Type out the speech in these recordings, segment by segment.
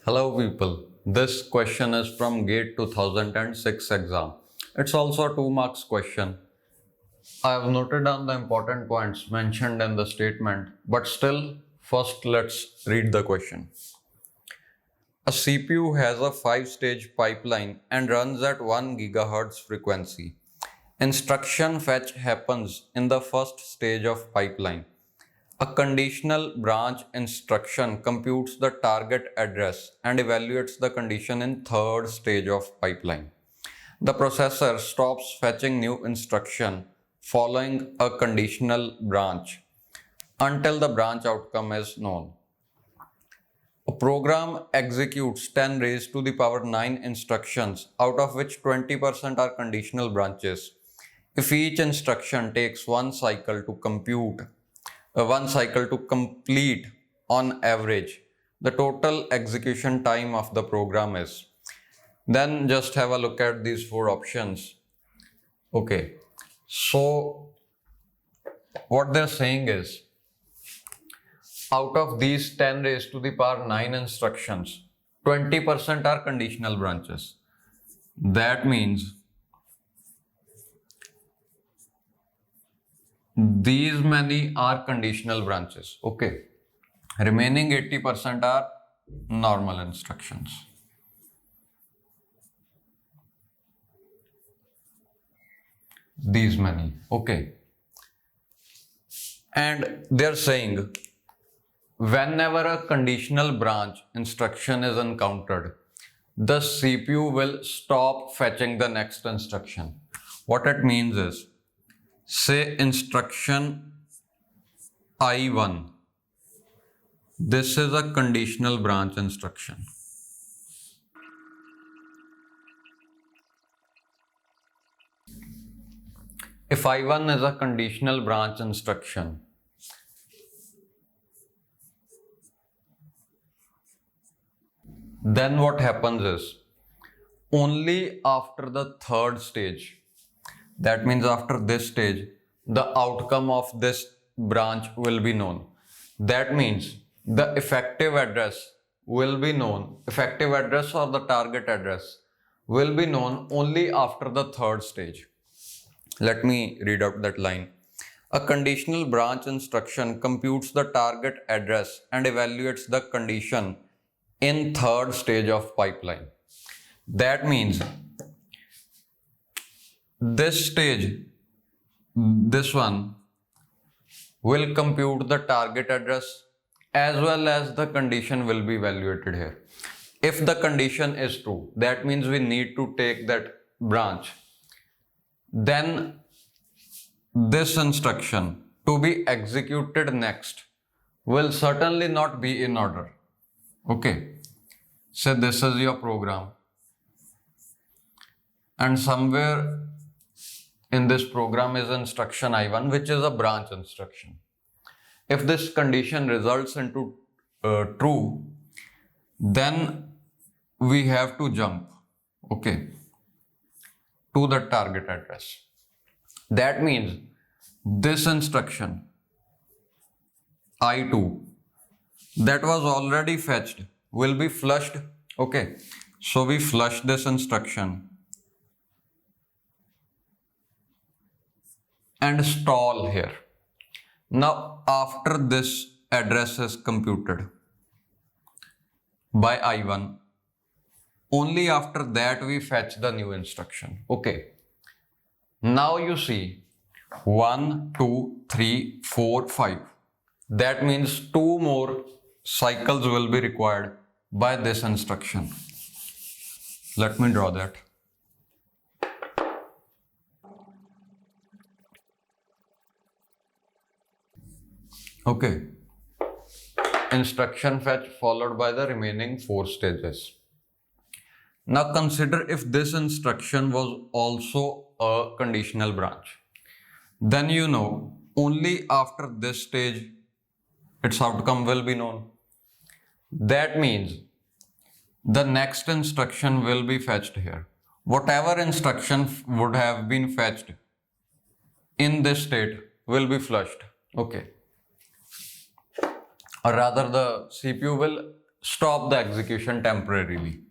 Hello people, this question is from GATE 2006 exam. It's also a 2 marks question. I have noted down the important points mentioned in the statement, but still, first let's read the question. A CPU has a 5-stage pipeline and runs at 1 GHz frequency. Instruction fetch happens in the first stage of pipeline. A conditional branch instruction computes the target address and evaluates the condition in third stage of pipeline. The processor stops fetching new instruction following a conditional branch until the branch outcome is known. A program executes 10 raised to the power 9 instructions, out of which 20% are conditional branches. If each instruction takes one cycle to complete on average, the total execution time of the program is. Then just have a look at these 4 options. Okay, so what they're saying is, out of these 10 raised to the power 9 instructions, 20% are conditional branches. That means these many are conditional branches. Okay. Remaining 80% are normal instructions. These many. Okay. And they're saying whenever a conditional branch instruction is encountered, the CPU will stop fetching the next instruction. What it means is, say instruction I1, this is a conditional branch instruction. If I1 is a conditional branch instruction, then what happens is, only after the third stage, that means after this stage, the outcome of this branch will be known. That means the effective address will be known, effective address or the target address will be known only after the third stage. Let me read out that line. A conditional branch instruction computes the target address and evaluates the condition in third stage of pipeline. That means this stage, this one, will compute the target address as well as the condition will be evaluated here. If the condition is true, that means we need to take that branch. Then this instruction to be executed next will certainly not be in order. Okay, so this is your program, and somewhere in this program is instruction I1, which is a branch instruction. If this condition results into true, then we have to jump, okay, to the target address. That means this instruction I2 that was already fetched will be flushed. Okay, so we flush this instruction and stall here. Now after this address is computed by I1, only after that we fetch the new instruction. Okay, now you see 1, 2, 3, 4, 5. That means 2 more cycles will be required by this instruction. Let me draw that. Okay, instruction fetch followed by the remaining 4 stages. Now consider if this instruction was also a conditional branch. Then you know only after this stage its outcome will be known. That means the next instruction will be fetched here. Whatever instruction would have been fetched in this state will be flushed. Okay. Or rather, the CPU will stop the execution temporarily.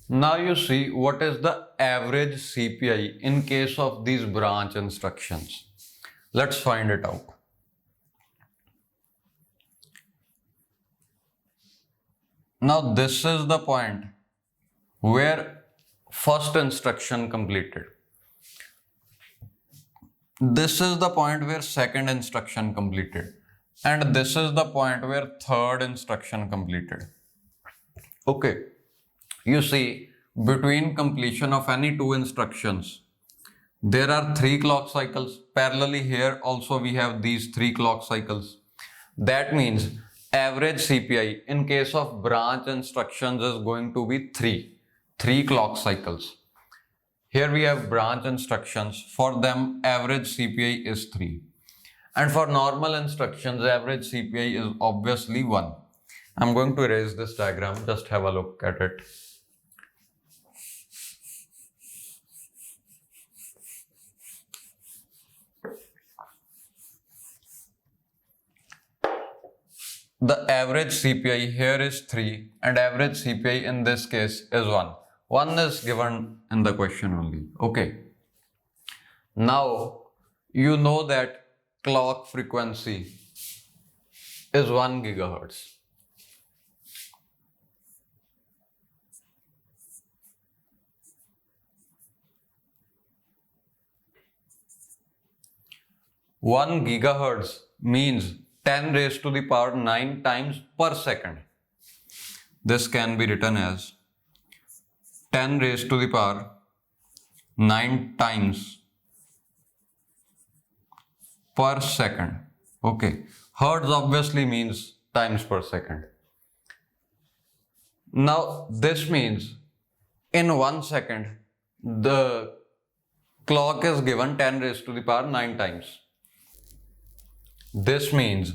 Now you see what is the average CPI in case of these branch instructions. Let's find it out. Now this is the point where first instruction completed. This is the point where second instruction completed. And this is the point where third instruction completed. Okay. You see, between completion of any two instructions, there are 3 clock cycles. Parallelly here also we have these 3 clock cycles. That means average CPI in case of branch instructions is going to be 3 clock cycles. Here we have branch instructions. For them, average CPI is 3. And for normal instructions, average CPI is obviously 1. I'm going to erase this diagram. Just have a look at it. The average CPI here is 3 and average CPI in this case is 1. 1 is given in the question only. Okay. Now you know that clock frequency is 1 gigahertz. One gigahertz means 10 raised to the power 9 times per second. This can be written as 10 raised to the power 9 times per second. Okay. Hertz obviously means times per second. Now this means in 1 second the clock is given 10 raised to the power 9 times. This means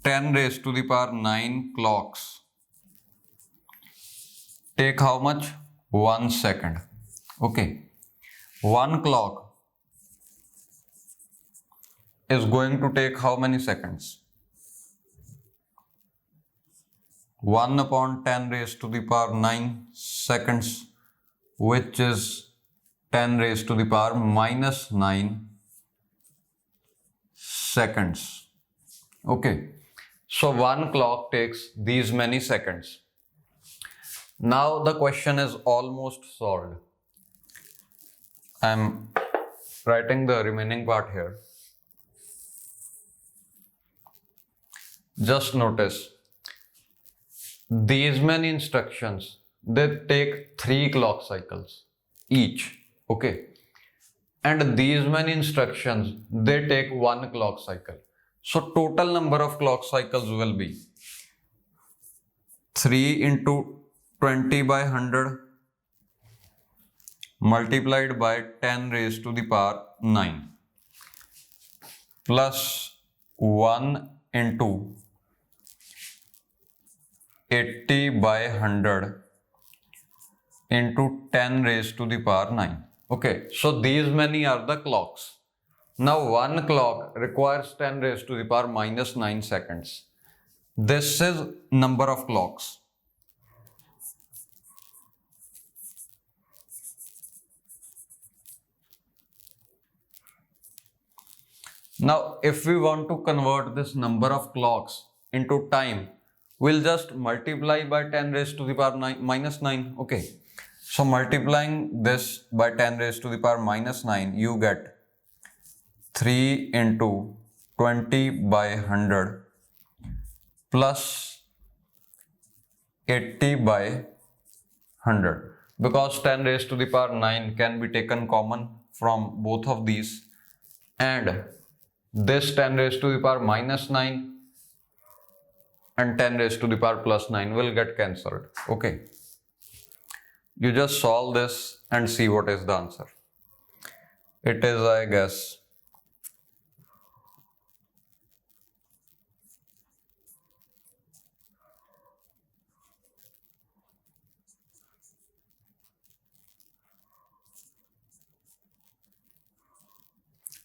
10 raised to the power 9 clocks take how much? 1 second. Okay. 1 clock is going to take how many seconds? 1 upon 10 raised to the power 9 seconds, which is 10 raised to the power minus 9 seconds. Okay. So 1 clock takes these many seconds. Now the question is almost solved. I am writing the remaining part here. Just notice these many instructions, they take 3 clock cycles each. Okay. And these many instructions, they take 1 clock cycle. So total number of clock cycles will be 3 into 20 by 100 multiplied by 10 raised to the power 9 plus 1 into 80 by 100 into 10 raised to the power 9. Okay, so these many are the clocks. Now 1 clock requires 10 raised to the power minus 9 seconds. This is number of clocks. Now if we want to convert this number of clocks into time, we'll just multiply by 10 raised to the power minus 9. Okay. So multiplying this by 10 raised to the power minus 9, you get 3 into 20 by 100 plus 80 by 100. Because 10 raised to the power 9 can be taken common from both of these. And this 10 raised to the power minus 9 and 10 raised to the power plus 9 will get cancelled. Okay. You just solve this and see what is the answer. It is, I guess,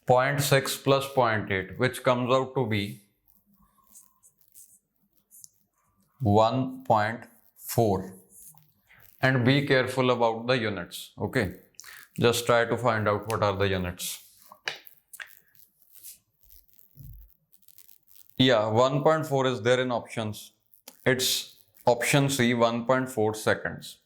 0.6 plus 0.8, which comes out to be 1.4. And be careful about the units. Okay, just try to find out what are the units. Yeah, 1.4 is there in options. It's option C, 1.4 seconds.